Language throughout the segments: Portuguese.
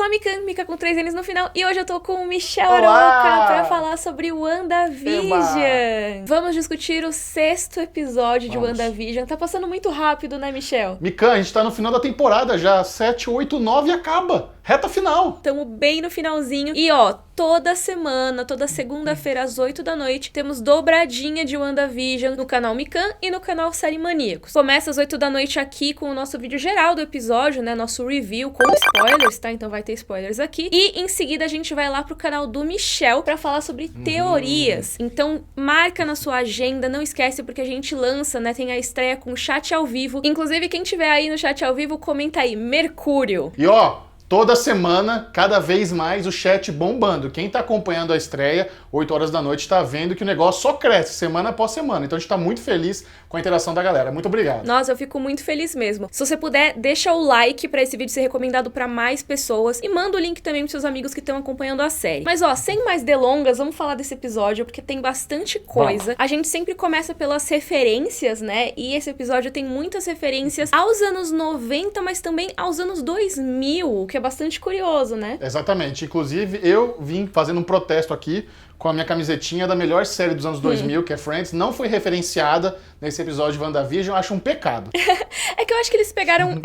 a Mikan, Mika com 3 N's no final, e hoje eu tô com o Michel Olá! Aroca pra falar sobre WandaVision. Eba! Vamos discutir o 6º episódio de Vamos. WandaVision. Tá passando muito rápido, né, Michel? Mikan, a gente tá no final da temporada já, 7, 8, 9 e acaba. Reta final. Tamo bem no finalzinho. E ó, toda semana, toda segunda-feira às 8 da noite, temos dobradinha de WandaVision no canal Mikan e no canal Série Maníacos. Começa às 8 da noite aqui com o nosso vídeo geral do episódio, né? Nosso review com spoilers, tá? Então vai ter spoilers aqui. E em seguida a gente vai lá pro canal do Michel pra falar sobre teorias. Então marca na sua agenda, não esquece porque a gente lança, né? Tem a estreia com o chat ao vivo. Inclusive, quem tiver aí no chat ao vivo, comenta aí, Mercúrio. E ó, toda semana, cada vez mais, o chat bombando. Quem tá acompanhando a estreia, 8 horas da noite, tá vendo que o negócio só cresce, semana após semana. Então a gente tá muito feliz com a interação da galera. Muito obrigado. Nossa, eu fico muito feliz mesmo. Se você puder, deixa o like pra esse vídeo ser recomendado pra mais pessoas e manda o link também pros seus amigos que estão acompanhando a série. Mas ó, sem mais delongas, vamos falar desse episódio porque tem bastante coisa. A gente sempre começa pelas referências, né? E esse episódio tem muitas referências aos anos 90, mas também aos anos 2000, o que é bastante curioso, né? Exatamente. Inclusive, eu vim fazendo um protesto aqui com a minha camisetinha da melhor série dos anos 2000, que é Friends. Não foi referenciada nesse episódio de WandaVision, eu acho um pecado. É que eu acho que eles pegaram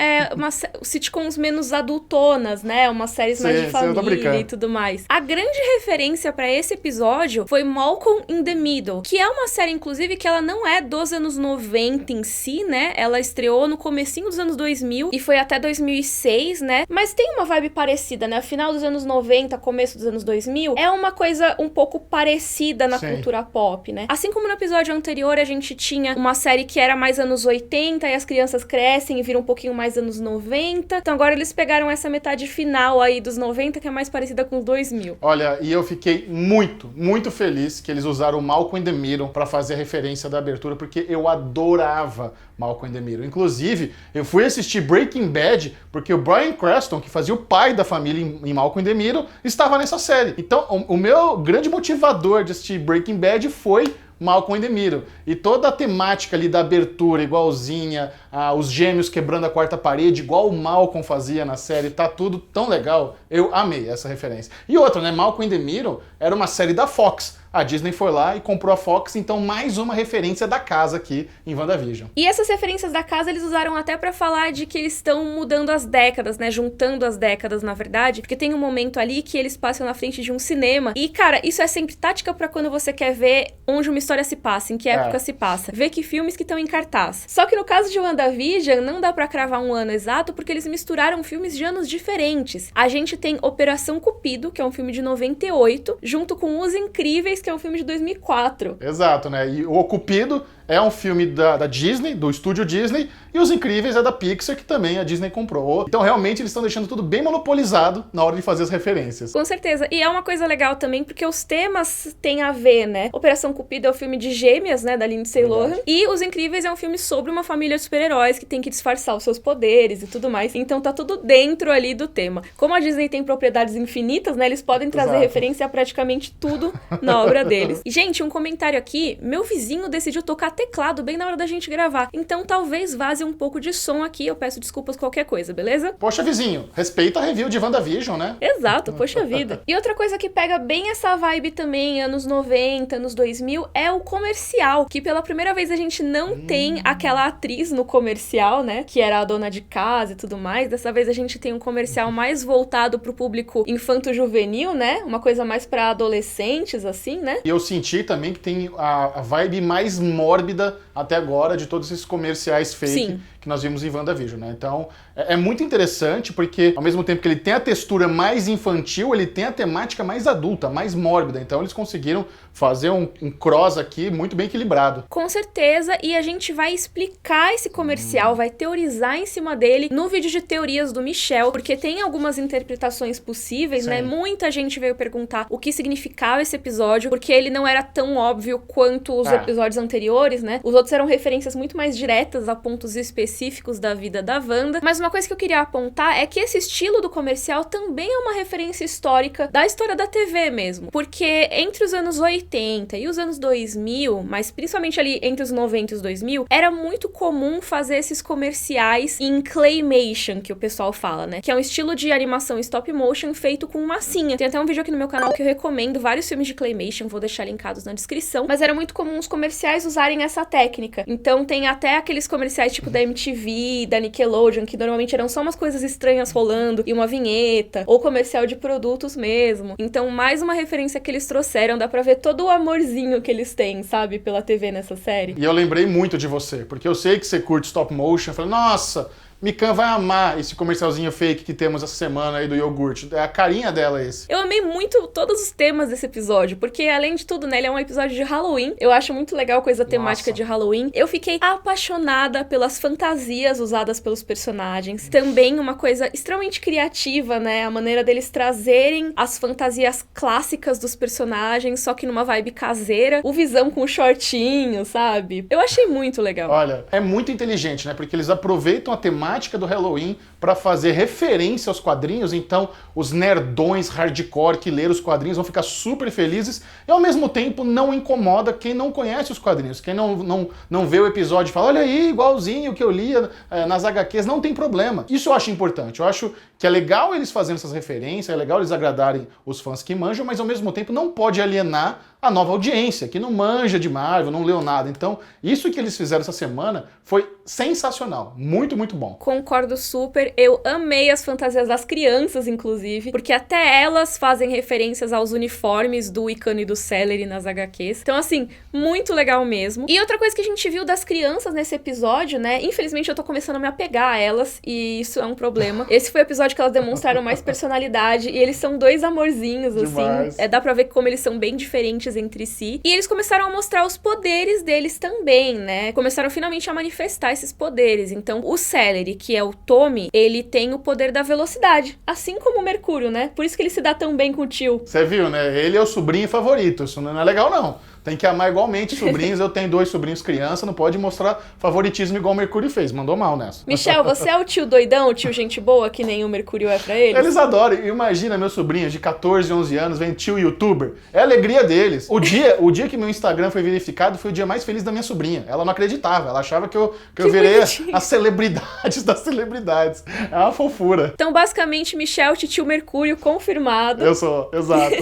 sitcoms menos adultonas, né? Umas séries mais de eu tô família brincando. e tudo mais. A grande referência pra esse episódio foi Malcolm in the Middle, que é uma série, inclusive, que ela não é dos anos 90 em si, né? Ela estreou no comecinho dos anos 2000 e foi até 2006, né? Mas tem uma vibe parecida, né? Final dos anos 90, começo dos anos 2000, é uma coisa um pouco parecida na Sim. cultura pop, né? Assim como no episódio anterior a gente tinha uma série que era mais anos 80 e as crianças crescem e viram um pouquinho mais anos 90. Então agora eles pegaram essa metade final aí dos 90 que é mais parecida com os 2000. Olha, e eu fiquei muito feliz que eles usaram o Malcolm in the Middle pra fazer a referência da abertura, porque eu adorava Malcolm in the Middle. Inclusive, eu fui assistir Breaking Bad porque o Bryan Cranston, que fazia o pai da família em Malcolm in the Middle, estava nessa série. Então, o meu grande motivador de assistir Breaking Bad foi Malcolm in the Middle. E toda a temática ali da abertura, igualzinha, os gêmeos quebrando a quarta parede, igual o Malcolm fazia na série, tá tudo tão legal. Eu amei essa referência. E outra, né? Malcolm in the Middle era uma série da Fox. A Disney foi lá e comprou a Fox, então mais uma referência da casa aqui em WandaVision. E essas referências da casa eles usaram até pra falar de que eles estão mudando as décadas, né? Juntando as décadas, na verdade. Porque tem um momento ali que eles passam na frente de um cinema. E, cara, isso é sempre tática pra quando você quer ver onde uma história se passa, em que época se passa. Ver que filmes que estão em cartaz. Só que no caso de WandaVision, não dá pra cravar um ano exato, porque eles misturaram filmes de anos diferentes. A gente tem Operação Cupido, que é um filme de 98, junto com Os Incríveis, que é um filme de 2004. Exato, né? E o Cupido é um filme da Disney, do estúdio Disney, e Os Incríveis é da Pixar, que também a Disney comprou. Então, realmente, eles estão deixando tudo bem monopolizado na hora de fazer as referências. Com certeza. E é uma coisa legal também, porque os temas têm a ver, né? Operação Cupido é o filme de gêmeas, né? Da Lindsay Lohan. E Os Incríveis é um filme sobre uma família de super-heróis que tem que disfarçar os seus poderes e tudo mais. Então, tá tudo dentro ali do tema. Como a Disney tem propriedades infinitas, né? Eles podem trazer referência a praticamente tudo na obra deles. E, gente, um comentário aqui. Meu vizinho decidiu tocar teclado bem na hora da gente gravar. Então, talvez vaze um pouco de som aqui. Eu peço desculpas qualquer coisa, beleza? Poxa, vizinho, respeita a review de WandaVision, né? Exato, poxa vida. E outra coisa que pega bem essa vibe também, anos 90, anos 2000, é o comercial, que pela primeira vez a gente não tem aquela atriz no comercial, né, que era a dona de casa e tudo mais. Dessa vez a gente tem um comercial mais voltado pro público infanto-juvenil, né, uma coisa mais pra adolescentes, assim, né. E eu senti também que tem a vibe mais mórbida até agora de todos esses comerciais fake. Sim. Que nós vimos em WandaVision, né? Então, é muito interessante porque, ao mesmo tempo que ele tem a textura mais infantil, ele tem a temática mais adulta, mais mórbida. Então, eles conseguiram fazer um cross aqui muito bem equilibrado. Com certeza, e a gente vai explicar esse comercial, vai teorizar em cima dele no vídeo de teorias do Michel, porque tem algumas interpretações possíveis, né? Muita gente veio perguntar o que significava esse episódio, porque ele não era tão óbvio quanto os episódios anteriores, né? Os outros eram referências muito mais diretas a pontos específicos específicos da vida da Wanda, mas uma coisa que eu queria apontar é que esse estilo do comercial também é uma referência histórica da história da TV mesmo, porque entre os anos 80 e os anos 2000, mas principalmente ali entre os 90 e os 2000, era muito comum fazer esses comerciais em claymation, que o pessoal fala, né? Que é um estilo de animação stop motion feito com massinha. Tem até um vídeo aqui no meu canal que eu recomendo vários filmes de claymation, vou deixar linkados na descrição, mas era muito comum os comerciais usarem essa técnica. Então tem até aqueles comerciais tipo da MTV, da Nickelodeon, que normalmente eram só umas coisas estranhas rolando e uma vinheta, ou comercial de produtos mesmo. Então mais uma referência que eles trouxeram, dá pra ver todo o amorzinho que eles têm, sabe, pela TV nessa série. E eu lembrei muito de você, porque eu sei que você curte stop motion. Eu falei, nossa, Mikan vai amar esse comercialzinho fake que temos essa semana aí do iogurte. É a carinha dela esse. Eu amei muito todos os temas desse episódio, porque além de tudo, né, ele é um episódio de Halloween. Eu acho muito legal a coisa temática de Halloween. Eu fiquei apaixonada pelas fantasias usadas pelos personagens. Também uma coisa extremamente criativa, né, a maneira deles trazerem as fantasias clássicas dos personagens, só que numa vibe caseira. O Visão com o shortinho, sabe? Eu achei muito legal. Olha, é muito inteligente, né, porque eles aproveitam a temática do Halloween para fazer referência aos quadrinhos, então os nerdões hardcore que leram os quadrinhos vão ficar super felizes e ao mesmo tempo não incomoda quem não conhece os quadrinhos, quem não vê o episódio e fala, olha aí, igualzinho que eu lia nas HQs, não tem problema. Isso eu acho importante, eu acho que é legal eles fazendo essas referências, é legal eles agradarem os fãs que manjam, mas ao mesmo tempo não pode alienar a nova audiência, que não manja de Marvel, não leu nada. Então, isso que eles fizeram essa semana foi sensacional. Muito, muito bom. Concordo super. Eu amei as fantasias das crianças, inclusive, porque até elas fazem referências aos uniformes do Wiccan e do Celery nas HQs. Então, assim, muito legal mesmo. E outra coisa que a gente viu das crianças nesse episódio, né? Infelizmente, eu tô começando a me apegar a elas, e isso é um problema. Esse foi o episódio que elas demonstraram mais personalidade, e eles são dois amorzinhos, demais. assim. Dá pra ver como eles são bem diferentes entre si. E eles começaram a mostrar os poderes deles também, né? Começaram finalmente a manifestar esses poderes. Então, o Celery, que é o Tommy, ele tem o poder da velocidade, assim como o Mercúrio, né? Por isso que ele se dá tão bem com o tio. Você viu, né? Ele é o sobrinho favorito. Isso não é legal, não. Tem que amar igualmente sobrinhos. Eu tenho 2 sobrinhos criança, não pode mostrar favoritismo igual o Mercúrio fez. Mandou mal nessa. Michel, você é o tio doidão, o tio gente boa, que nem o Mercúrio é pra eles? Eles adoram. Imagina meus sobrinhos de 14, 11 anos, vem tio youtuber. É a alegria deles. O dia que meu Instagram foi verificado foi o dia mais feliz da minha sobrinha. Ela não acreditava. Ela achava que eu virei as celebridades das celebridades. É uma fofura. Então, basicamente, Michel, tio Mercúrio, confirmado. Eu sou, exato.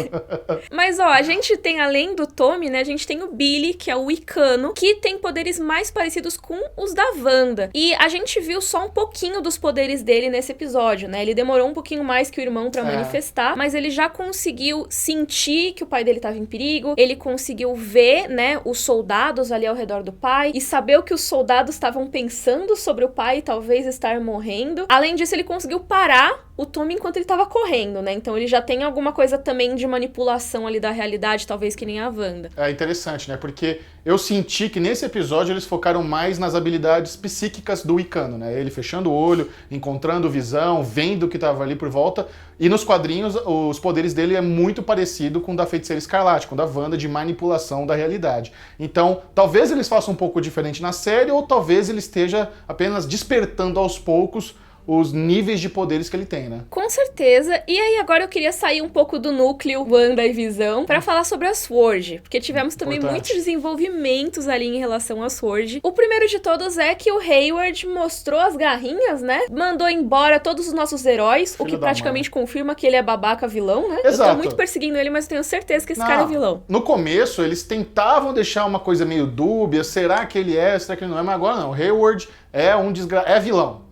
Mas, ó, a gente tem, além do Tommy, né, a gente tem o Billy, que é o Wicano, que tem poderes mais parecidos com os da Wanda. E a gente viu só um pouquinho dos poderes dele nesse episódio, né? Ele demorou um pouquinho mais que o irmão pra manifestar, mas ele já conseguiu sentir que o pai dele tava em perigo, ele conseguiu ver, né, os soldados ali ao redor do pai e saber o que os soldados estavam pensando sobre o pai talvez estar morrendo. Além disso, ele conseguiu parar o Tommy enquanto ele tava correndo, né? Então ele já tem alguma coisa também de manipulação ali da realidade, talvez que nem a Wanda. É interessante, né? Porque eu senti que nesse episódio eles focaram mais nas habilidades psíquicas do Wicano, né? Ele fechando o olho, encontrando visão, vendo o que tava ali por volta. E nos quadrinhos, os poderes dele é muito parecido com o da Feiticeira Escarlate, com o da Wanda, de manipulação da realidade. Então, talvez eles façam um pouco diferente na série, ou talvez ele esteja apenas despertando aos poucos os níveis de poderes que ele tem, né? Com certeza. E aí agora eu queria sair um pouco do núcleo Wanda e Visão pra falar sobre a SWORD, porque tivemos também muitos desenvolvimentos ali em relação à SWORD. O primeiro de todos é que o Hayward mostrou as garrinhas, né? Mandou embora todos os nossos heróis, o que praticamente confirma que ele é babaca vilão, né? Exato. Eu tô muito perseguindo ele, mas tenho certeza que esse cara é vilão. No começo, eles tentavam deixar uma coisa meio dúbia, será que ele é, será que ele não é, mas agora não. O Hayward é vilão.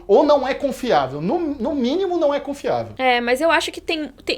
Ou não é confiável. No mínimo, não é confiável. É, mas eu acho que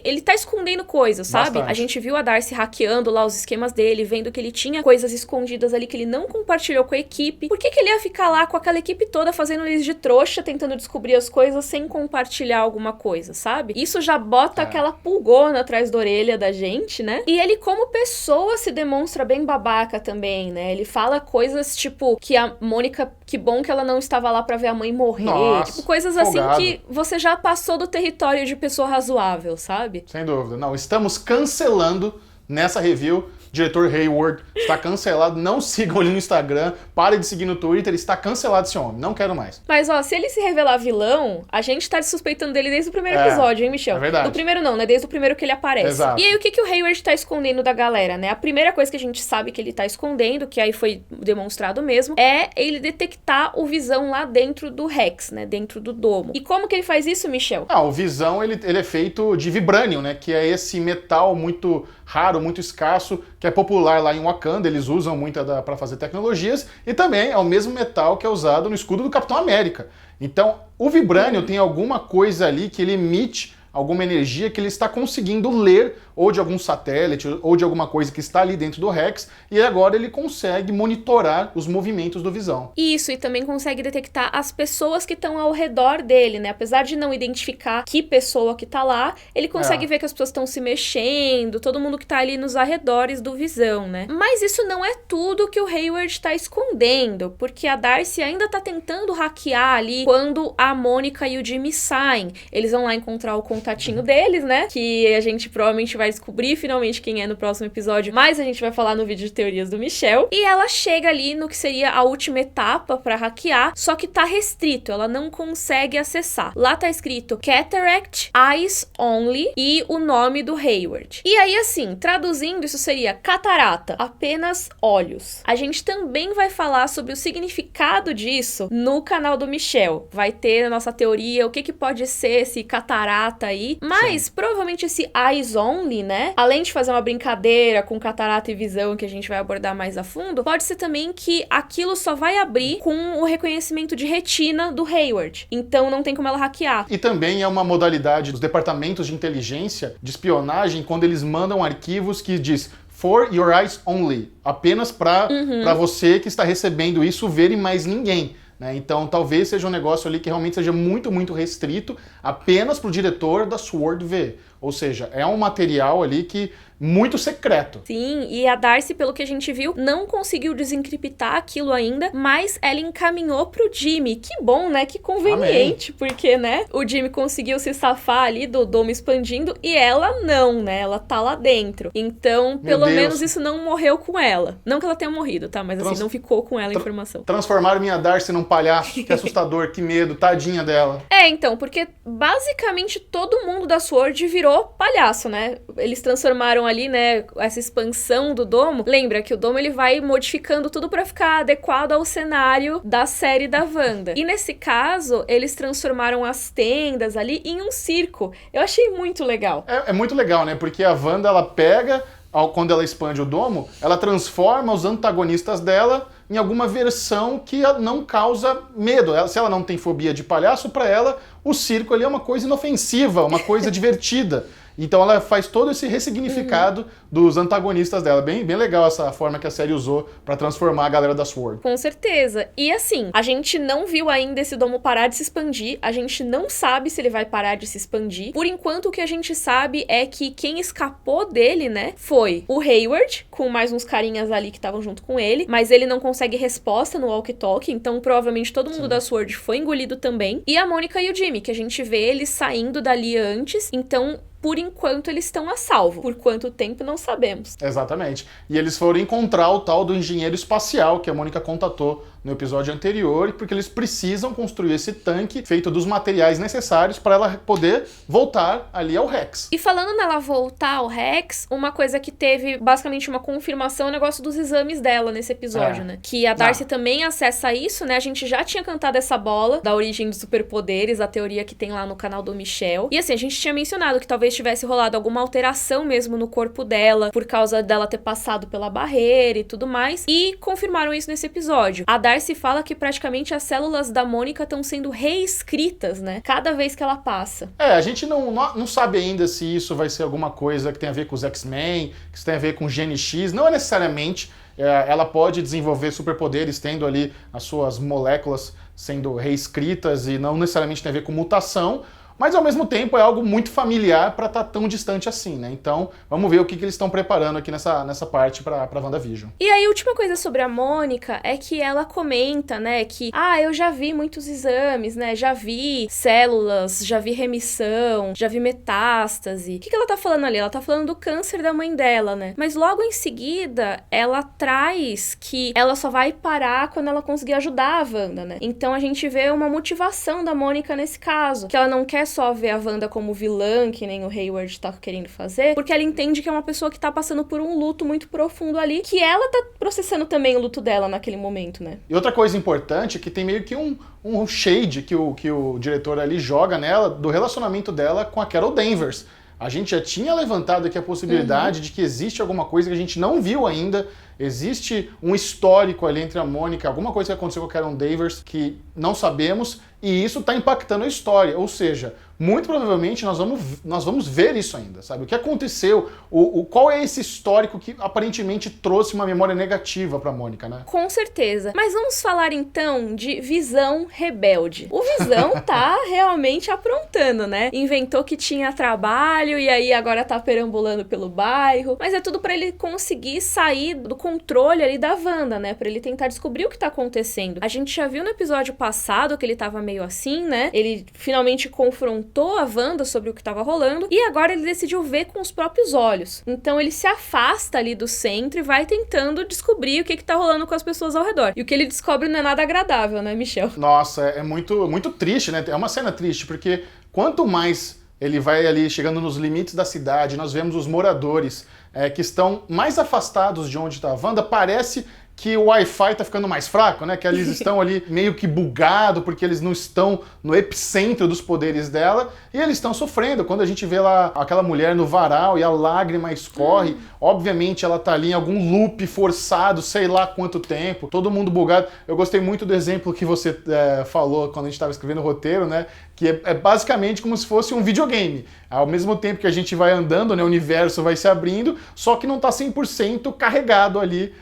ele tá escondendo coisas, sabe? Bastante. A gente viu a Darcy hackeando lá os esquemas dele, vendo que ele tinha coisas escondidas ali que ele não compartilhou com a equipe. Por que ele ia ficar lá com aquela equipe toda fazendo eles de trouxa, tentando descobrir as coisas sem compartilhar alguma coisa, sabe? Isso já bota aquela pulgona atrás da orelha da gente, né? E ele, como pessoa, se demonstra bem babaca também, né? Ele fala coisas tipo que a Mônica, que bom que ela não estava lá pra ver a mãe morrer. Nossa, tipo, coisas folgado. assim que você já passou do território de pessoa razoável, sabe? Sem dúvida. Não, estamos cancelando nessa review diretor Hayward está cancelado, não sigam ele no Instagram, pare de seguir no Twitter, está cancelado esse homem, não quero mais. Mas, ó, se ele se revelar vilão, a gente tá suspeitando dele desde o primeiro episódio, hein, Michel? É verdade. Do primeiro não, né? Desde o primeiro que ele aparece. Exato. E aí, o que o Hayward tá escondendo da galera, né? A primeira coisa que a gente sabe que ele tá escondendo, que aí foi demonstrado mesmo, é ele detectar o Visão lá dentro do Rex, né? Dentro do domo. E como que ele faz isso, Michel? O Visão, ele é feito de vibranium, né? Que é esse metal muito raro, muito escasso, que é popular lá em Wakanda, eles usam muito para fazer tecnologias, e também é o mesmo metal que é usado no escudo do Capitão América. Então, o vibranium tem alguma coisa ali que ele emite alguma energia que ele está conseguindo ler, ou de algum satélite, ou de alguma coisa que está ali dentro do Rex, e agora ele consegue monitorar os movimentos do Visão. Isso, e também consegue detectar as pessoas que estão ao redor dele, né? Apesar de não identificar que pessoa que tá lá, ele consegue ver que as pessoas estão se mexendo, todo mundo que tá ali nos arredores do Visão, né? Mas isso não é tudo que o Hayward tá escondendo, porque a Darcy ainda tá tentando hackear ali quando a Mônica e o Jimmy saem. Eles vão lá encontrar o contatinho deles, né? Que a gente provavelmente vai descobrir finalmente quem é no próximo episódio, mas a gente vai falar no vídeo de teorias do Michel. E ela chega ali no que seria a última etapa pra hackear, só que tá restrito, ela não consegue acessar. Lá tá escrito Cataract Eyes Only e o nome do Hayward. E aí, assim, traduzindo, isso seria catarata, apenas olhos. A gente também vai falar sobre o significado disso no canal do Michel. Vai ter a nossa teoria, o que pode ser esse catarata aí, mas provavelmente esse Eyes Only, né? Além de fazer uma brincadeira com catarata e visão, que a gente vai abordar mais a fundo, pode ser também que aquilo só vai abrir com o reconhecimento de retina do Hayward. Então não tem como ela hackear. E também é uma modalidade dos departamentos de inteligência, de espionagem, quando eles mandam arquivos que diz For your eyes only. Apenas para você que está recebendo isso ver e mais ninguém. Né? Então talvez seja um negócio ali que realmente seja muito, muito restrito apenas para o diretor da SWORD ver. Ou seja, é um material ali que muito secreto. Sim, e a Darcy, pelo que a gente viu, não conseguiu desencriptar aquilo ainda, mas ela encaminhou pro Jimmy. Que bom, né? Que conveniente, porque, né, o Jimmy conseguiu se safar ali do domo expandindo e ela não, né? Ela tá lá dentro. Então, pelo menos isso não morreu com ela. Não que ela tenha morrido, tá? Mas assim, não ficou com ela a informação. Transformaram minha Darcy num palhaço, que assustador, que medo, tadinha dela. Então, porque basicamente todo mundo da SWORD virou palhaço, né? Eles transformaram ali, né, essa expansão do domo. Lembra que o domo ele vai modificando tudo pra ficar adequado ao cenário da série da Wanda. E nesse caso, eles transformaram as tendas ali em um circo. Eu achei muito legal. É muito legal, né? Porque a Wanda, ela pega, quando ela expande o domo, ela transforma os antagonistas dela em alguma versão que não causa medo. Se ela não tem fobia de palhaço, pra ela, o circo ali é uma coisa inofensiva, uma coisa divertida. Então ela faz todo esse ressignificado dos antagonistas dela. Bem legal essa forma que a série usou pra transformar a galera da SWORD. Com certeza. E assim, a gente não viu ainda esse domo parar de se expandir. A gente não sabe se ele vai parar de se expandir. Por enquanto, o que a gente sabe é que quem escapou dele, né, foi o Hayward, com mais uns carinhas ali que estavam junto com ele. Mas ele não consegue resposta no walkie-talkie. Então, provavelmente, todo mundo da SWORD foi engolido também. E a Mônica e o Jimmy, que a gente vê eles saindo dali antes. Então, por enquanto, eles estão a salvo. Por quanto tempo, não sabemos. Exatamente. E eles foram encontrar o tal do engenheiro espacial, que a Mônica contatou no episódio anterior, porque eles precisam construir esse tanque feito dos materiais necessários para ela poder voltar ali ao Rex. E falando nela voltar ao Rex, uma coisa que teve basicamente uma confirmação é o negócio dos exames dela nesse episódio, né? Que a Darcy também acessa isso, né? A gente já tinha cantado essa bola da origem dos superpoderes, a teoria que tem lá no canal do Michel. E assim, a gente tinha mencionado que talvez tivesse rolado alguma alteração mesmo no corpo dela, por causa dela ter passado pela barreira e tudo mais. E confirmaram isso nesse episódio. A Darcy fala que praticamente as células da Mônica estão sendo reescritas, né? Cada vez que ela passa. A gente não sabe ainda se isso vai ser alguma coisa que tem a ver com os X-Men, que isso tem a ver com Gene X. Não é necessariamente. Ela pode desenvolver superpoderes tendo ali as suas moléculas sendo reescritas e não necessariamente tem a ver com mutação. mas ao mesmo tempo é algo muito familiar pra estar tão distante assim, né? Então, vamos ver o que eles estão preparando aqui nessa parte pra WandaVision. E aí, a última coisa sobre a Mônica é que ela comenta, né, que, eu já vi muitos exames, né, já vi células, já vi remissão, já vi metástase. O que ela tá falando ali? Ela tá falando do câncer da mãe dela, né? Mas logo em seguida, ela traz que ela só vai parar quando ela conseguir ajudar a Wanda, né? Então a gente vê uma motivação da Mônica nesse caso, que ela não quer só ver a Wanda como vilã, que nem o Hayward tá querendo fazer, porque ela entende que é uma pessoa que tá passando por um luto muito profundo ali, que ela tá processando também o luto dela naquele momento, né? E outra coisa importante é que tem meio que um shade que o diretor ali joga nela do relacionamento dela com a Carol Danvers. A gente já tinha levantado aqui a possibilidade de que existe alguma coisa que a gente não viu ainda, existe um histórico ali entre a Mônica, alguma coisa que aconteceu com a Carol Danvers que não sabemos, e isso está impactando a história, ou seja, muito provavelmente nós vamos ver isso ainda, sabe? O que aconteceu, qual é esse histórico que aparentemente trouxe uma memória negativa pra Mônica, né? Com certeza. Mas vamos falar então de Visão rebelde. O Visão tá realmente aprontando, né? Inventou que tinha trabalho e aí agora tá perambulando pelo bairro, mas é tudo pra ele conseguir sair do controle ali da Wanda, né? Pra ele tentar descobrir o que tá acontecendo. A gente já viu no episódio passado que ele tava meio assim, né? Ele finalmente confrontou a Wanda sobre o que estava rolando, e agora ele decidiu ver com os próprios olhos. Então ele se afasta ali do centro e vai tentando descobrir o que tá rolando com as pessoas ao redor. E o que ele descobre não é nada agradável, né, Michel? Nossa, é muito, muito triste, né? É uma cena triste, porque quanto mais ele vai ali chegando nos limites da cidade, nós vemos os moradores que estão mais afastados de onde está a Wanda, parece que o Wi-Fi tá ficando mais fraco, né? Que eles estão ali meio que bugado porque eles não estão no epicentro dos poderes dela e eles estão sofrendo. Quando a gente vê lá aquela mulher no varal e a lágrima escorre, obviamente ela tá ali em algum loop forçado, sei lá quanto tempo, todo mundo bugado. Eu gostei muito do exemplo que você falou quando a gente estava escrevendo o roteiro, né? Que é basicamente como se fosse um videogame. Ao mesmo tempo que a gente vai andando, né, o universo vai se abrindo, só que não tá 100% carregado ali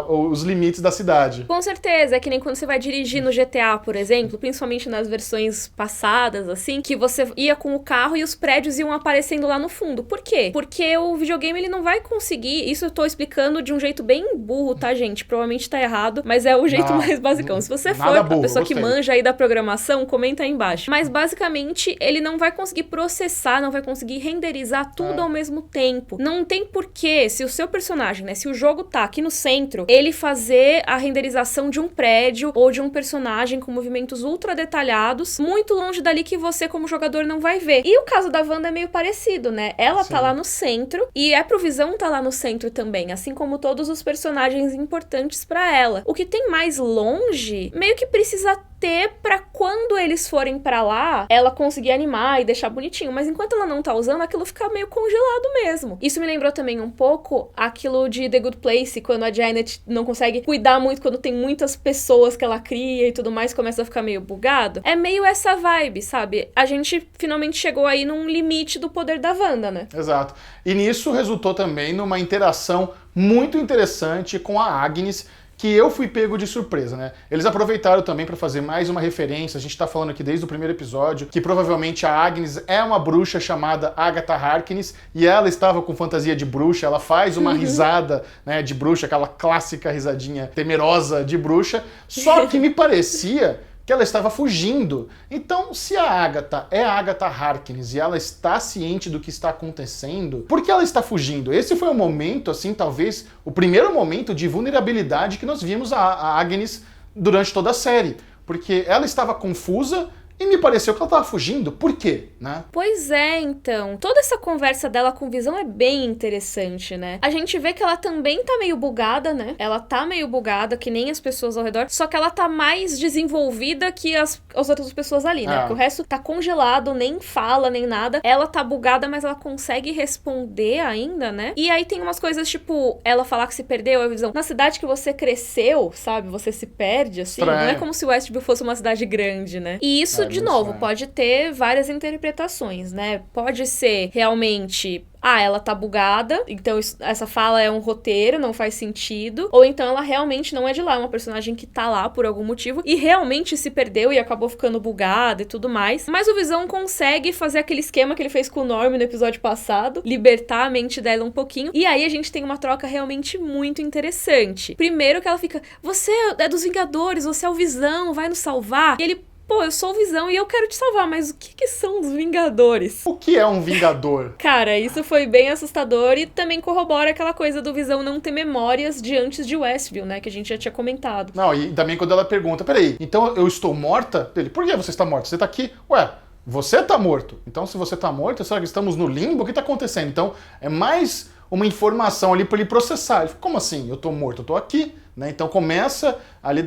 os limites da cidade. Com certeza, é que nem quando você vai dirigir no GTA, por exemplo, principalmente nas versões passadas, assim, que você ia com o carro e os prédios iam aparecendo lá no fundo. Por quê? Porque o videogame, ele não vai conseguir, isso eu tô explicando de um jeito bem burro, tá, gente? Provavelmente tá errado, mas é o jeito mais basicão. Se você for a pessoa que manja aí da programação, comenta aí embaixo. Mas basicamente, ele não vai conseguir processar, não vai conseguir renderizar tudo ao mesmo tempo. Não tem porquê, se o seu personagem, né, se o jogo tá aqui no centro, ele fazer a renderização de um prédio ou de um personagem com movimentos ultra detalhados, muito longe dali que você, como jogador, não vai ver. E o caso da Wanda é meio parecido, né? Ela tá lá no centro e é pro Visão tá lá no centro também, assim como todos os personagens importantes pra ela. O que tem mais longe, meio que precisa ter pra quando eles forem pra lá, ela conseguir animar e deixar bonitinho. Mas enquanto ela não tá usando, aquilo fica meio congelado mesmo. Isso me lembrou também um pouco aquilo de The Good Place, quando a Janet não consegue cuidar muito, quando tem muitas pessoas que ela cria e tudo mais, começa a ficar meio bugado. É meio essa vibe, sabe? A gente finalmente chegou aí num limite do poder da Wanda, né? Exato. E nisso resultou também numa interação muito interessante com a Agnes, que eu fui pego de surpresa, né? Eles aproveitaram também para fazer mais uma referência, a gente tá falando aqui desde o primeiro episódio, que provavelmente a Agnes é uma bruxa chamada Agatha Harkness, e ela estava com fantasia de bruxa, ela faz uma risada, né, de bruxa, aquela clássica risadinha temerosa de bruxa, só que me parecia que ela estava fugindo. Então, se a Agatha é a Agatha Harkness e ela está ciente do que está acontecendo, por que ela está fugindo? Esse foi o momento, assim, talvez o primeiro momento de vulnerabilidade que nós vimos a Agnes durante toda a série. Porque ela estava confusa e me pareceu que ela tava fugindo. Por quê, né? Pois é, então. Toda essa conversa dela com Visão é bem interessante, né? A gente vê que ela também tá meio bugada, né? Ela tá meio bugada, que nem as pessoas ao redor, só que ela tá mais desenvolvida que as outras pessoas ali, né? Porque o resto tá congelado, nem fala, nem nada. Ela tá bugada, mas ela consegue responder ainda, né? E aí tem umas coisas, tipo, ela falar que se perdeu, a Visão. Na cidade que você cresceu, sabe? Você se perde, assim. Estranho. Não é como se Westview fosse uma cidade grande, né? E isso De novo, pode ter várias interpretações, né? Pode ser realmente... ela tá bugada, então essa fala é um roteiro, não faz sentido. Ou então ela realmente não é de lá, é uma personagem que tá lá por algum motivo e realmente se perdeu e acabou ficando bugada e tudo mais. Mas o Visão consegue fazer aquele esquema que ele fez com o Norm no episódio passado, libertar a mente dela um pouquinho. E aí a gente tem uma troca realmente muito interessante. Primeiro que ela fica, você é dos Vingadores, você é o Visão, vai nos salvar. E ele... eu sou o Visão e eu quero te salvar, mas o que são os Vingadores? O que é um Vingador? Cara, isso foi bem assustador e também corrobora aquela coisa do Visão não ter memórias de antes de Westview, né? Que a gente já tinha comentado. Não, e também quando ela pergunta, peraí, então eu estou morta? Ele, por que você está morta? Você está aqui? Ué, você está morto. Então se você está morto, será que estamos no limbo? O que está acontecendo? Então é mais uma informação ali para ele processar. Ele fala, como assim? Eu estou morto, eu estou aqui. Né? Então começa ali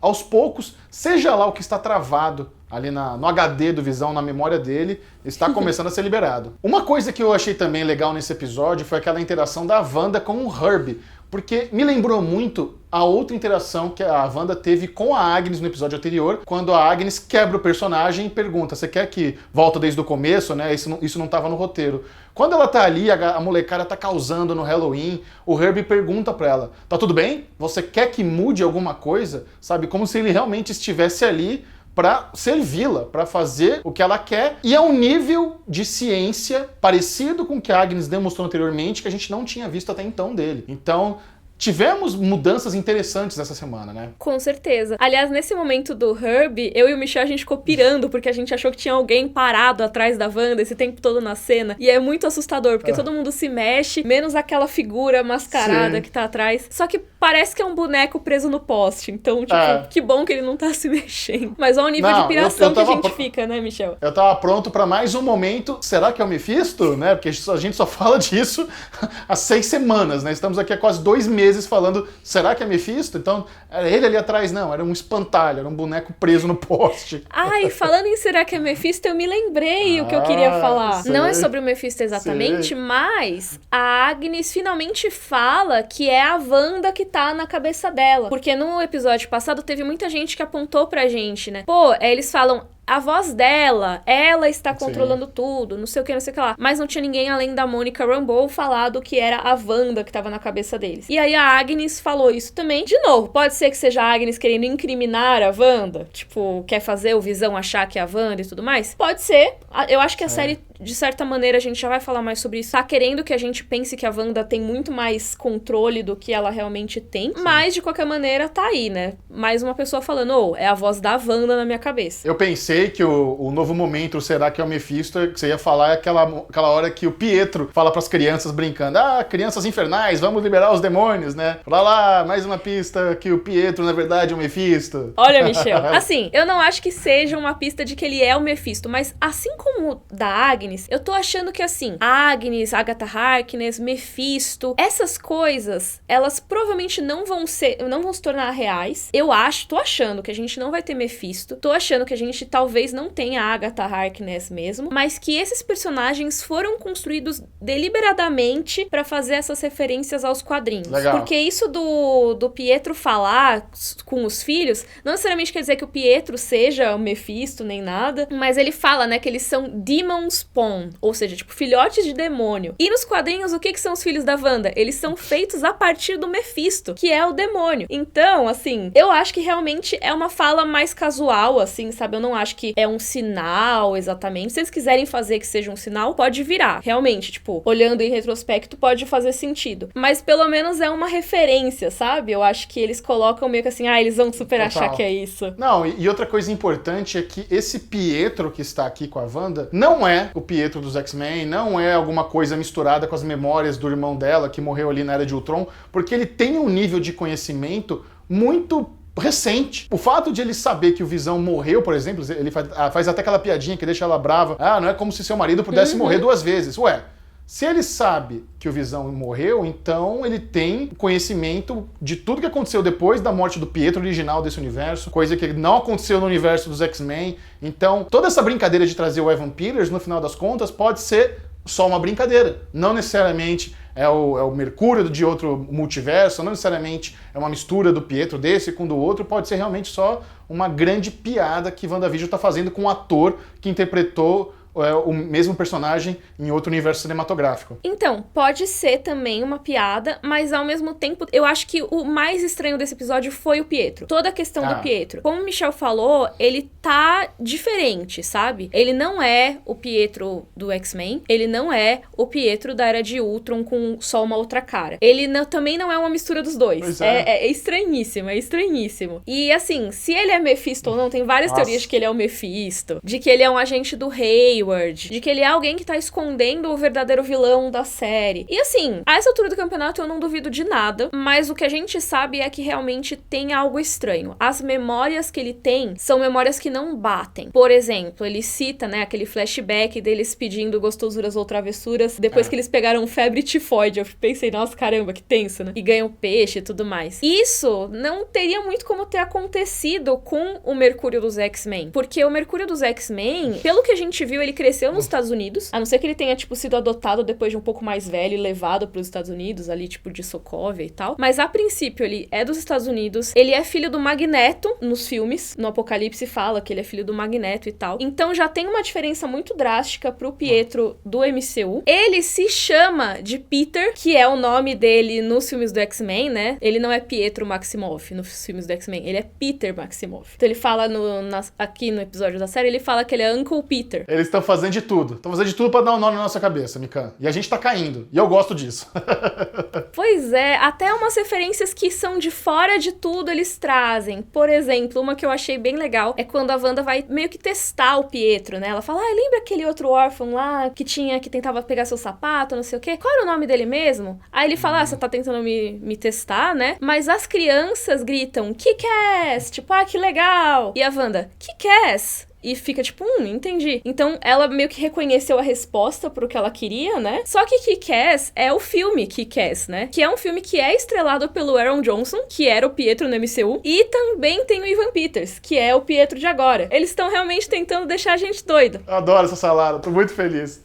aos poucos, seja lá o que está travado ali no HD do Visão, na memória dele, está começando a ser liberado. Uma coisa que eu achei também legal nesse episódio foi aquela interação da Wanda com o Herb, porque me lembrou muito a outra interação que a Wanda teve com a Agnes no episódio anterior, quando a Agnes quebra o personagem e pergunta, você quer que volta desde o começo, né? Isso não estava no roteiro. Quando ela tá ali, a molecada tá causando no Halloween, o Herb pergunta pra ela, tá tudo bem? Você quer que mude alguma coisa? Sabe, como se ele realmente estivesse ali para servi-la, para fazer o que ela quer, e é um nível de ciência parecido com o que a Agnes demonstrou anteriormente, que a gente não tinha visto até então dele. Então, tivemos mudanças interessantes essa semana, né? Com certeza. Aliás, nesse momento do Herb, eu e o Michel, a gente ficou pirando, porque a gente achou que tinha alguém parado atrás da Wanda esse tempo todo na cena. E é muito assustador, porque todo mundo se mexe, menos aquela figura mascarada que tá atrás. Só que parece que é um boneco preso no poste. Então, tipo, que bom que ele não tá se mexendo. Mas olha o nível de piração que a gente fica, né, Michel? Eu tava pronto pra mais um momento. Será que é o Mephisto? Né? Porque a gente só fala disso há 6 semanas, né? Estamos aqui há quase 2 meses falando, será que é Mephisto? Então, era ele ali atrás? Não, era um espantalho, era um boneco preso no poste. E falando em será que é Mephisto, eu me lembrei o que eu queria falar. Sei. Não é sobre o Mephisto exatamente, mas a Agnes finalmente fala que é a Wanda que tá na cabeça dela. Porque no episódio passado teve muita gente que apontou pra gente, né? Eles falam... A voz dela, ela está controlando tudo, não sei o que lá. Mas não tinha ninguém além da Monica Rambeau falado que era a Wanda que estava na cabeça deles. E aí a Agnes falou isso também. De novo, pode ser que seja a Agnes querendo incriminar a Wanda. Tipo, quer fazer o Visão achar que é a Wanda e tudo mais. Pode ser. Eu acho que a série, de certa maneira, a gente já vai falar mais sobre isso. Tá querendo que a gente pense que a Wanda tem muito mais controle do que ela realmente tem. Sim. Mas, de qualquer maneira, tá aí, né? Mais uma pessoa falando, é a voz da Wanda na minha cabeça. Eu pensei que o novo momento, será que é o Mephisto, que você ia falar é aquela hora que o Pietro fala pras crianças brincando, crianças infernais, vamos liberar os demônios, né? Pra lá, mais uma pista que o Pietro, na verdade, é o Mephisto. Olha, Michel, assim, eu não acho que seja uma pista de que ele é o Mephisto, mas assim como da Agnes, eu tô achando que, assim, Agnes, Agatha Harkness, Mephisto, essas coisas, elas provavelmente não vão se tornar reais. Tô achando que a gente não vai ter Mephisto, tô achando que a gente talvez não tenha a Agatha Harkness mesmo, mas que esses personagens foram construídos deliberadamente pra fazer essas referências aos quadrinhos. Legal. Porque isso do Pietro falar com os filhos, não necessariamente quer dizer que o Pietro seja o Mephisto, nem nada, mas ele fala, né, que eles são demon spawn, ou seja, tipo, filhotes de demônio. E nos quadrinhos, o que são os filhos da Wanda? Eles são feitos a partir do Mephisto, que é o demônio. Então, assim, eu acho que realmente é uma fala mais casual, assim, sabe? Eu não acho que é um sinal exatamente. Se eles quiserem fazer que seja um sinal, pode virar. Realmente, tipo, olhando em retrospecto, pode fazer sentido. Mas pelo menos é uma referência, sabe? Eu acho que eles colocam meio que assim, eles vão super achar que é isso. Não, e outra coisa importante é que esse Pietro que está aqui com a Wanda não é o Pietro dos X-Men, não é alguma coisa misturada com as memórias do irmão dela que morreu ali na Era de Ultron, porque ele tem um nível de conhecimento muito recente. O fato de ele saber que o Visão morreu, por exemplo, ele faz até aquela piadinha que deixa ela brava. Não é como se seu marido pudesse morrer 2 vezes. Se ele sabe que o Visão morreu, então ele tem conhecimento de tudo que aconteceu depois da morte do Pietro original desse universo, coisa que não aconteceu no universo dos X-Men. Então, toda essa brincadeira de trazer o Evan Peters, no final das contas, pode ser só uma brincadeira. Não necessariamente é o Mercúrio de outro multiverso, não necessariamente é uma mistura do Pietro desse com do outro, pode ser realmente só uma grande piada que WandaVision tá fazendo com o ator que interpretou o mesmo personagem em outro universo cinematográfico. Então, pode ser também uma piada, mas ao mesmo tempo, eu acho que o mais estranho desse episódio foi o Pietro. Toda a questão do Pietro. Como o Michel falou, ele tá diferente, sabe? Ele não é o Pietro do X-Men, ele não é o Pietro da Era de Ultron com só uma outra cara. Ele também não é uma mistura dos dois. Pois é estranhíssimo, é estranhíssimo. E assim, se ele é Mephisto ou não, tem várias teorias de que ele é o Mephisto, de que ele é um agente do rei, de que ele é alguém que tá escondendo o verdadeiro vilão da série. E assim, a essa altura do campeonato eu não duvido de nada, mas o que a gente sabe é que realmente tem algo estranho. As memórias que ele tem são memórias que não batem. Por exemplo, ele cita, né, aquele flashback deles pedindo gostosuras ou travessuras depois que eles pegaram febre tifoide. Eu pensei, nossa, caramba, que tenso, né? E ganham peixe e tudo mais. Isso não teria muito como ter acontecido com o Mercúrio dos X-Men, porque o Mercúrio dos X-Men, pelo que a gente viu, ele cresceu nos Estados Unidos, a não ser que ele tenha, tipo, sido adotado depois de um pouco mais velho e levado pros Estados Unidos, ali, tipo, de Sokovia e tal. Mas, a princípio, ele é dos Estados Unidos, ele é filho do Magneto nos filmes, no Apocalipse fala que ele é filho do Magneto e tal. Então, já tem uma diferença muito drástica pro Pietro do MCU. Ele se chama de Peter, que é o nome dele nos filmes do X-Men, né? Ele não é Pietro Maximoff nos filmes do X-Men, ele é Peter Maximoff. Então, ele fala aqui no episódio da série, ele fala que ele é Uncle Peter. Eles estão fazendo de tudo. Estão fazendo de tudo pra dar um nó na nossa cabeça, Mikan. E a gente tá caindo. E eu gosto disso. Pois é, até umas referências que são de fora de tudo eles trazem. Por exemplo, uma que eu achei bem legal é quando a Wanda vai meio que testar o Pietro, né? Ela fala, lembra aquele outro órfão lá que tentava pegar seu sapato, não sei o quê? Qual era o nome dele mesmo? Aí ele fala, você tá tentando me testar, né? Mas as crianças gritam, Kick-Ass! Tipo, que legal! E a Wanda, Kick-Ass! E fica tipo, entendi. Então, ela meio que reconheceu a resposta pro que ela queria, né? Só que Kick-Ass é o filme Kick-Ass, né? Que é um filme que é estrelado pelo Aaron Johnson, que era o Pietro no MCU. E também tem o Evan Peters, que é o Pietro de agora. Eles estão realmente tentando deixar a gente doida. Eu adoro essa salada, tô muito feliz.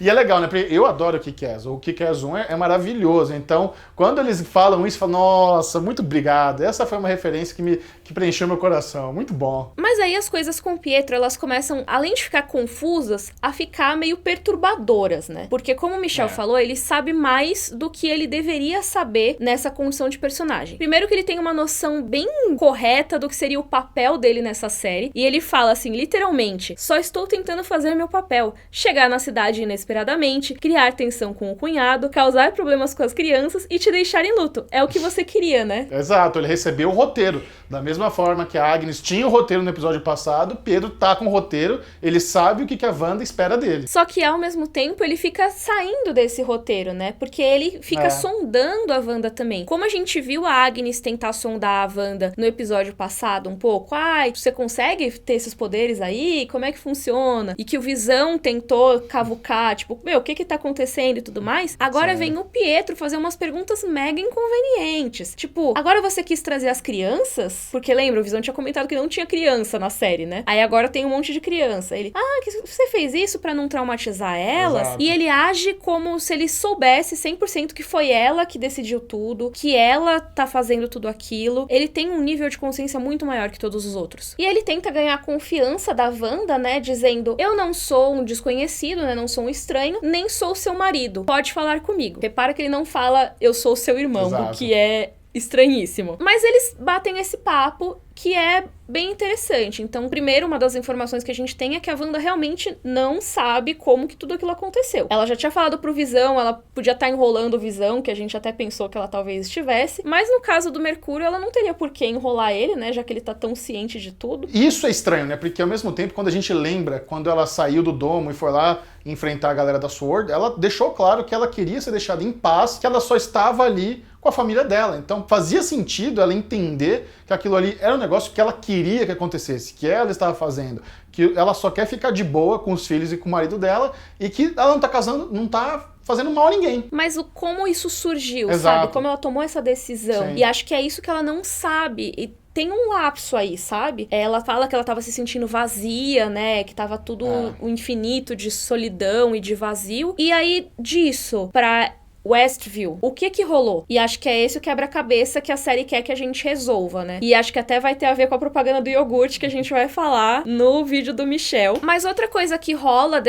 E é legal, né? Porque eu adoro o Kick-Ass. O Kick-Ass 1 é maravilhoso. Então, quando eles falam isso, eu falo, nossa, muito obrigado. Essa foi uma referência que preencheu meu coração. Muito bom. Mas aí as coisas com o Pietro, elas começam, além de ficar confusas, a ficar meio perturbadoras, né? Porque, como o Michel falou, ele sabe mais do que ele deveria saber nessa condição de personagem. Primeiro que ele tem uma noção bem correta do que seria o papel dele nessa série, e ele fala assim, literalmente, só estou tentando fazer meu papel, chegar na cidade inesperadamente, criar tensão com o cunhado, causar problemas com as crianças e te deixar em luto. É o que você queria, né? Exato, ele recebeu o roteiro. Da mesma forma que a Agnes tinha o roteiro no episódio passado, Pedro tá com o roteiro, ele sabe o que a Wanda espera dele. Só que, ao mesmo tempo, ele fica saindo desse roteiro, né? Porque ele fica sondando a Wanda também. Como a gente viu a Agnes tentar sondar a Wanda no episódio passado um pouco, você consegue ter esses poderes aí? Como é que funciona? E que o Visão tentou cavucar, tipo, o que tá acontecendo e tudo mais. Agora vem o Pietro fazer umas perguntas mega inconvenientes. Tipo, agora você quis trazer as crianças? Porque lembra, o Visão tinha comentado que não tinha criança na série, né? Aí agora tem um monte de criança. Ele, que você fez isso pra não traumatizar elas? Exato. E ele age como se ele soubesse 100% que foi ela que decidiu tudo, que ela tá fazendo tudo aquilo. Ele tem um nível de consciência muito maior que todos os outros. E ele tenta ganhar a confiança da Wanda, né? Dizendo, eu não sou um desconhecido, né? Não sou um estranho, nem sou seu marido. Pode falar comigo. Repara que ele não fala, eu sou seu irmão, o que é estranhíssimo. Mas eles batem esse papo que é bem interessante. Então, primeiro, uma das informações que a gente tem é que a Wanda realmente não sabe como que tudo aquilo aconteceu. Ela já tinha falado pro Visão, ela podia estar enrolando o Visão, que a gente até pensou que ela talvez estivesse, mas no caso do Mercúrio, ela não teria por que enrolar ele, né, já que ele tá tão ciente de tudo. Isso é estranho, né, porque ao mesmo tempo, quando a gente lembra, quando ela saiu do domo e foi lá enfrentar a galera da SWORD, ela deixou claro que ela queria ser deixada em paz, que ela só estava ali com a família dela. Então, fazia sentido ela entender que aquilo ali era um negócio que ela queria que acontecesse, que ela estava fazendo, que ela só quer ficar de boa com os filhos e com o marido dela, e que ela não tá casando, não tá fazendo mal a ninguém. Mas como isso surgiu, Exato. sabe? Como ela tomou essa decisão. Sim. E acho que é isso que ela não sabe. E tem um lapso aí, sabe? Ela fala que ela tava se sentindo vazia, né? Que tava tudo o infinito de solidão e de vazio. E aí, disso, pra Westview. O que rolou? E acho que é esse o quebra-cabeça que a série quer que a gente resolva, né? E acho que até vai ter a ver com a propaganda do iogurte que a gente vai falar no vídeo do Michel. Mas outra coisa que rola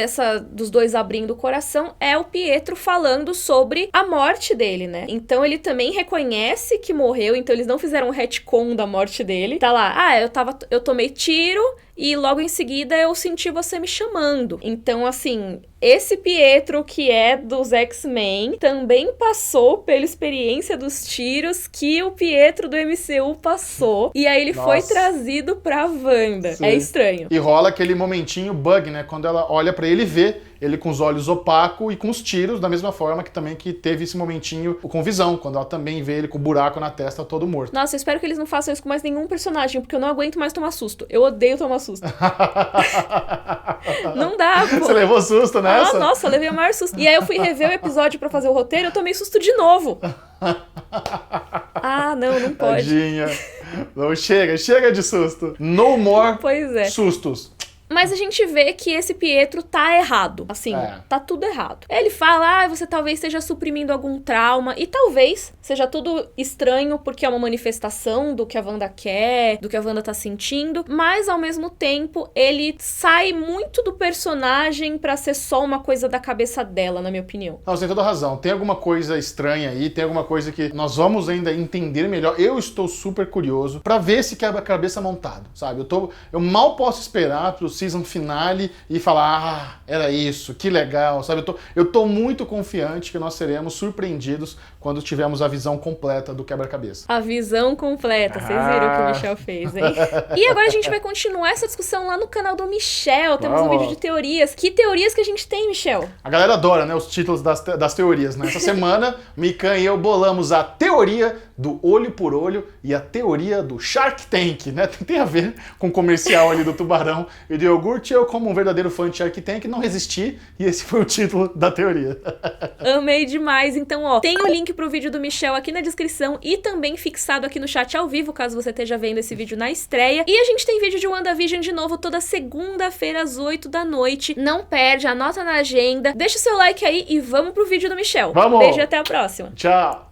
dos dois abrindo o coração é o Pietro falando sobre a morte dele, né? Então ele também reconhece que morreu, então eles não fizeram um retcon da morte dele. Tá lá, eu tomei tiro e logo em seguida eu senti você me chamando. Então, assim, esse Pietro, que é dos X-Men, também passou pela experiência dos tiros que o Pietro do MCU passou. E aí ele foi trazido pra Wanda. Sim. É estranho. E rola aquele momentinho bug, né? Quando ela olha pra ele e vê ele com os olhos opacos e com os tiros, da mesma forma que teve esse momentinho com Visão, quando ela também vê ele com o buraco na testa todo morto. Nossa, eu espero que eles não façam isso com mais nenhum personagem, porque eu não aguento mais tomar susto. Eu odeio tomar susto. Não dá, pô. Você levou susto nessa? Nossa, eu levei o maior susto. E aí eu fui rever o episódio pra fazer o roteiro, eu tomei susto de novo. Não pode. Tadinha. Não, chega de susto. No more sustos. Mas a gente vê que esse Pietro tá errado. Assim, tá tudo errado. Ele fala, você talvez esteja suprimindo algum trauma. E talvez seja tudo estranho porque é uma manifestação do que a Wanda quer, do que a Wanda tá sentindo. Mas, ao mesmo tempo, ele sai muito do personagem pra ser só uma coisa da cabeça dela, na minha opinião. Não, você tem toda a razão. Tem alguma coisa estranha aí, tem alguma coisa que nós vamos ainda entender melhor. Eu estou super curioso pra ver esse quebra-cabeça montado, sabe? Eu mal posso esperar pro season finale e falar, era isso, que legal, sabe? Eu tô muito confiante que nós seremos surpreendidos quando tivermos a visão completa do quebra-cabeça. A visão completa, vocês viram o que o Michel fez, hein? E agora a gente vai continuar essa discussão lá no canal do Michel, temos um vídeo de teorias. Que teorias que a gente tem, Michel? A galera adora, né, os títulos das teorias, né? Essa semana, Mikan e eu bolamos a teoria do olho por olho e a teoria do Shark Tank, né? Tem a ver com o comercial ali do tubarão e do iogurte. Eu, como um verdadeiro fã de Shark Tank, não resisti e esse foi o título da teoria. Amei demais. Então, tem o link pro vídeo do Michel aqui na descrição e também fixado aqui no chat ao vivo, caso você esteja vendo esse vídeo na estreia. E a gente tem vídeo de WandaVision de novo toda segunda-feira às 8 da noite. Não perde, anota na agenda. Deixa o seu like aí e vamos pro vídeo do Michel. Vamos! Beijo e até a próxima. Tchau!